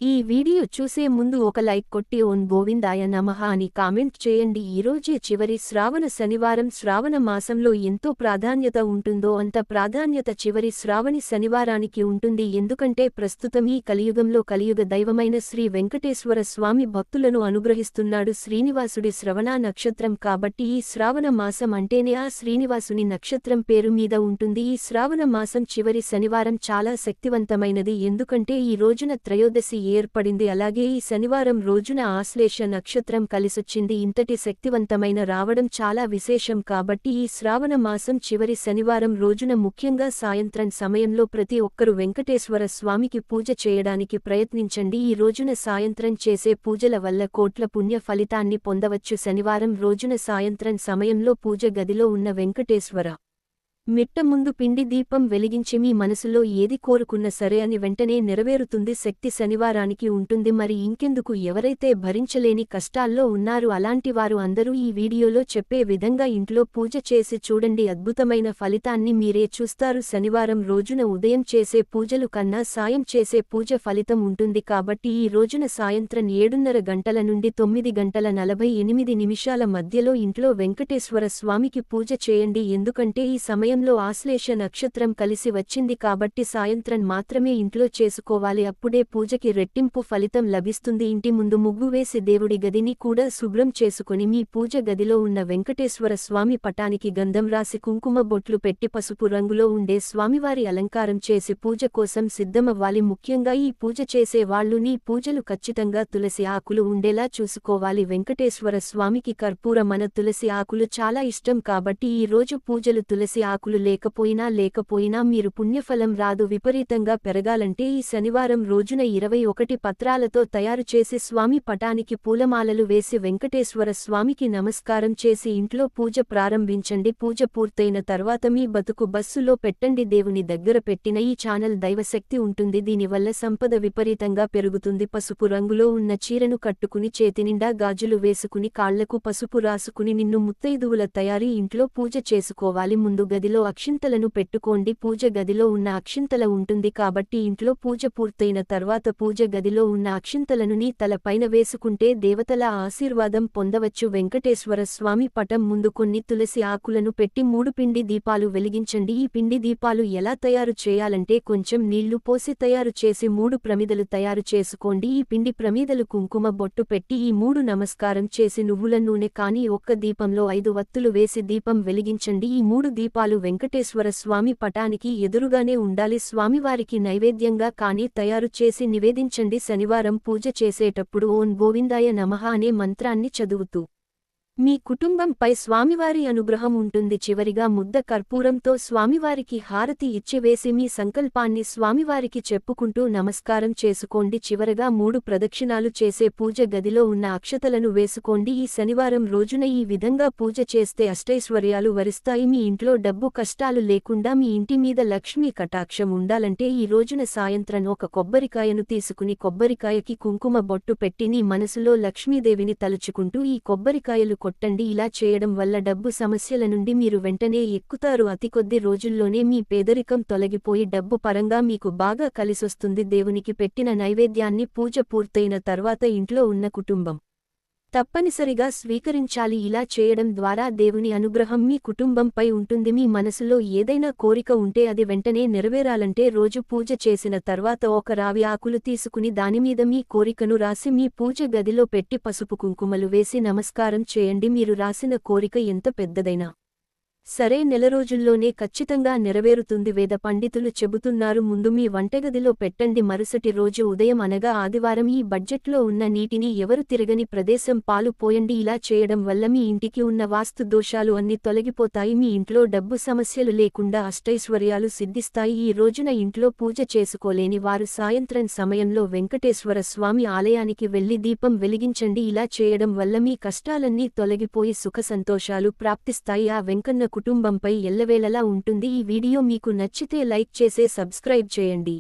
ఈ వీడియో చూసే ముందు ఒక లైక్ కొట్టి ఓం గోవిందాయ నమః అని కామెంట్ చేయండి. ఈరోజే చివరి శ్రావణ శనివారం. శ్రావణ మాసంలో ఎంతో ప్రాధాన్యత ఉంటుందో అంత ప్రాధాన్యత చివరి శ్రావణి శనివారానికి ఉంటుంది. ఎందుకంటే ప్రస్తుతం ఈ కలియుగంలో కలియుగ దైవమైన శ్రీ వెంకటేశ్వర స్వామి భక్తులను అనుగ్రహిస్తున్నాడు. శ్రీనివాసుడి శ్రవణ నక్షత్రం కాబట్టి ఈ శ్రావణ మాసం అంటేనే ఆ శ్రీనివాసుని నక్షత్రం పేరు మీద ఉంటుంది. ఈ శ్రావణ మాసం చివరి శనివారం చాలా శక్తివంతమైనది. ఎందుకంటే ఈ రోజున త్రయోదశి ఏర్పడింది. అలాగే ఈ శనివారం రోజున ఆశ్లేష నక్షత్రం కలిసొచ్చింది. ఇంతటి శక్తివంతమైన రావడం చాలా విశేషం. కాబట్టి ఈ శ్రావణ మాసం చివరి శనివారం రోజున ముఖ్యంగా సాయంత్రం సమయంలో ప్రతి ఒక్కరూ వెంకటేశ్వర స్వామికి పూజ చేయడానికి ప్రయత్నించండి. ఈ రోజున సాయంత్రం చేసే పూజల వల్ల కోట్ల పుణ్య ఫలితాన్ని పొందవచ్చు. శనివారం రోజున సాయంత్రం సమయంలో పూజ గదిలో ఉన్న వెంకటేశ్వర మిట్ట ముందు పిండి దీపం వెలిగించి మీ మనసులో ఏది కోరుకున్నా సరే అని వెంటనే నెరవేరుతుంది. శక్తి శనివారానికి ఉంటుంది. మరి ఇంకెందుకు, ఎవరైతే భరించలేని కష్టాల్లో ఉన్నారో అలాంటి వారు అందరూ ఈ వీడియోలో చెప్పే విధంగా ఇంట్లో పూజ చేసి చూడండి. అద్భుతమైన ఫలితాన్ని మీరే చూస్తారు. శనివారం రోజున ఉదయం చేసే పూజలు కన్నా సాయం చేసే పూజ ఫలితం ఉంటుంది. కాబట్టి ఈ రోజున సాయంత్రం 7:30 గంటల నుండి 9:48 మధ్యలో ఇంట్లో వెంకటేశ్వర స్వామికి పూజ చేయండి. ఎందుకంటే ఈ సమయంలో ఆశ్లేష నక్షత్రం కలిసి వచ్చింది కాబట్టి సాయంత్రం మాత్రమే ఇంట్లో చేసుకోవాలి. అప్పుడే పూజకి రెట్టింపు ఫలితం లభిస్తుంది. ఇంటి ముందు ముగ్గు వేసి దేవుడి గదిని కూడా శుభ్రం చేసుకుని మీ పూజ గదిలో ఉన్న వెంకటేశ్వర స్వామి పటానికి గంధం రాసి కుంకుమ బొట్లు పెట్టి పసుపు రంగులో ఉండే స్వామివారి అలంకారం చేసి పూజ కోసం సిద్ధమవ్వాలి. ముఖ్యంగా ఈ పూజ చేసే వాళ్ళు నీ పూజలు ఖచ్చితంగా తులసి ఆకులు ఉండేలా చూసుకోవాలి. వెంకటేశ్వర స్వామికి కర్పూరమన తులసి ఆకులు చాలా ఇష్టం కాబట్టి ఈ రోజు పూజలు తులసి ఆకులు లేకపోయినా మీరు పుణ్యఫలం రాదు. విపరీతంగా పెరగాలంటే ఈ శనివారం రోజున 21 పత్రాలతో తయారు చేసి స్వామి పటానికి పూలమాలలు వేసి వెంకటేశ్వర స్వామికి నమస్కారం చేసి ఇంట్లో పూజ ప్రారంభించండి. పూజ పూర్తయిన తర్వాత మీ బతుకు బస్సులో పెట్టండి. దేవుని దగ్గర పెట్టిన ఈ ఛానల్ దైవశక్తి ఉంటుంది. దీనివల్ల సంపద విపరీతంగా పెరుగుతుంది. పసుపు రంగులో ఉన్న చీరను కట్టుకుని చేతినిండా గాజులు వేసుకుని కాళ్లకు పసుపు రాసుకుని నిన్ను ముత్తైదువుల తయారీ ఇంట్లో పూజ చేసుకోవాలి. ముందు గదిలో అక్షింతలను పెట్టుకోండి. పూజ గదిలో ఉన్న అక్షింతల ఉంటుంది కాబట్టి ఇంట్లో పూజ పూర్తయిన తర్వాత పూజ గదిలో ఉన్న అక్షింతలను నీ తలపైన వేసుకుంటే దేవతల ఆశీర్వాదం పొందవచ్చు. వెంకటేశ్వర స్వామి పటం ముందు కొన్ని తులసి ఆకులను పెట్టి 3 పిండి దీపాలు వెలిగించండి. ఈ పిండి దీపాలు ఎలా తయారు చేయాలంటే కొంచెం నీళ్లు పోసి తయారు చేసి 3 ప్రమిదలు తయారు చేసుకోండి. ఈ పిండి ప్రమిదలు కుంకుమ బొట్టు పెట్టి ఈ 3 నమస్కారం చేసి నువ్వుల నూనె కానీ ఒక్క దీపంలో 5 వత్తులు వేసి దీపం వెలిగించండి. ఈ 3 దీపాలు వెంకటేశ్వర స్వామి పటానికి ఎదురుగానే ఉండాలి. స్వామివారికి నైవేద్యంగా కానీ తయారు చేసి నివేదించండి. శనివారం పూజ చేసేటప్పుడు ఓం గోవిందాయ నమః అనే మంత్రాన్ని చదువుతూ మీ కుటుంబంపై స్వామివారి అనుగ్రహం ఉంటుంది. చివరిగా ముద్ద కర్పూరంతో స్వామివారికి హారతి ఇచ్చివేసి మీ సంకల్పాన్ని స్వామివారికి చెప్పుకుంటూ నమస్కారం చేసుకోండి. చివరగా 3 ప్రదక్షిణాలు చేసే పూజ గదిలో ఉన్న అక్షతలను వేసుకోండి. ఈ శనివారం రోజున ఈ విధంగా పూజ చేస్తే అష్టైశ్వర్యాలు వరిస్తాయి. మీ ఇంట్లో డబ్బు కష్టాలు లేకుండా మీ ఇంటి మీద లక్ష్మీ కటాక్షం ఉండాలంటే ఈ రోజున సాయంత్రం ఒక కొబ్బరికాయను తీసుకుని కొబ్బరికాయకి కుంకుమ బొట్టు పెట్టి నీ మనసులో లక్ష్మీదేవిని తలుచుకుంటూ ఈ కొబ్బరికాయలు కొట్టండి. ఇలా చేయడం వల్ల డబ్బు సమస్యల నుండి మీరు వెంటనే ఎక్కుతారు. అతి కొద్ది రోజుల్లోనే మీ పేదరికం తొలగిపోయి డబ్బు పరంగా మీకు బాగా కలిసొస్తుంది. దేవునికి పెట్టిన నైవేద్యాన్ని పూజ పూర్తయిన తర్వాత ఇంట్లో ఉన్న కుటుంబం తప్పనిసరిగా స్వీకరించాలి. ఇలా చేయడం ద్వారా దేవుని అనుగ్రహం మీ కుటుంబంపై ఉంటుంది. మీ మనసులో ఏదైనా కోరిక ఉంటే అది వెంటనే నెరవేరాలంటే రోజు పూజ చేసిన తర్వాత ఒక రావి ఆకులు తీసుకుని దానిమీద మీ కోరికను రాసి మీ పూజ గదిలో పెట్టి పసుపు కుంకుమలు వేసి నమస్కారం చేయండి. మీరు రాసిన కోరిక ఎంత పెద్దదైనా సరే నెల రోజుల్లోనే ఖచ్చితంగా నెరవేరుతుంది. వేద పండితులు చెబుతున్నారు. ముందు మీ వంటగదిలో పెట్టండి. మరుసటి రోజు ఉదయం అనగా ఆదివారం ఈ బడ్జెట్లో ఉన్న నీటిని ఎవరు తిరగని ప్రదేశం పాలు పోయండి. ఇలా చేయడం వల్ల మీ ఇంటికి ఉన్న వాస్తు దోషాలు అన్ని తొలగిపోతాయి. మీ ఇంట్లో డబ్బు సమస్యలు లేకుండా అష్టైశ్వర్యాలు సిద్ధిస్తాయి. ఈ రోజున ఇంట్లో పూజ చేసుకోలేని వారు సాయంత్రం సమయంలో వెంకటేశ్వర స్వామి ఆలయానికి వెళ్లి దీపం వెలిగించండి. ఇలా చేయడం వల్ల మీ కష్టాలన్నీ తొలగిపోయి సుఖ సంతోషాలు ప్రాప్తిస్తాయి. ఆ వెంకన్న కుటుంబంపై ఎల్లవేళలా ఉంటుంది. ఈ వీడియో మీకు నచ్చితే లైక్ చేసి సబ్స్క్రైబ్ చేయండి.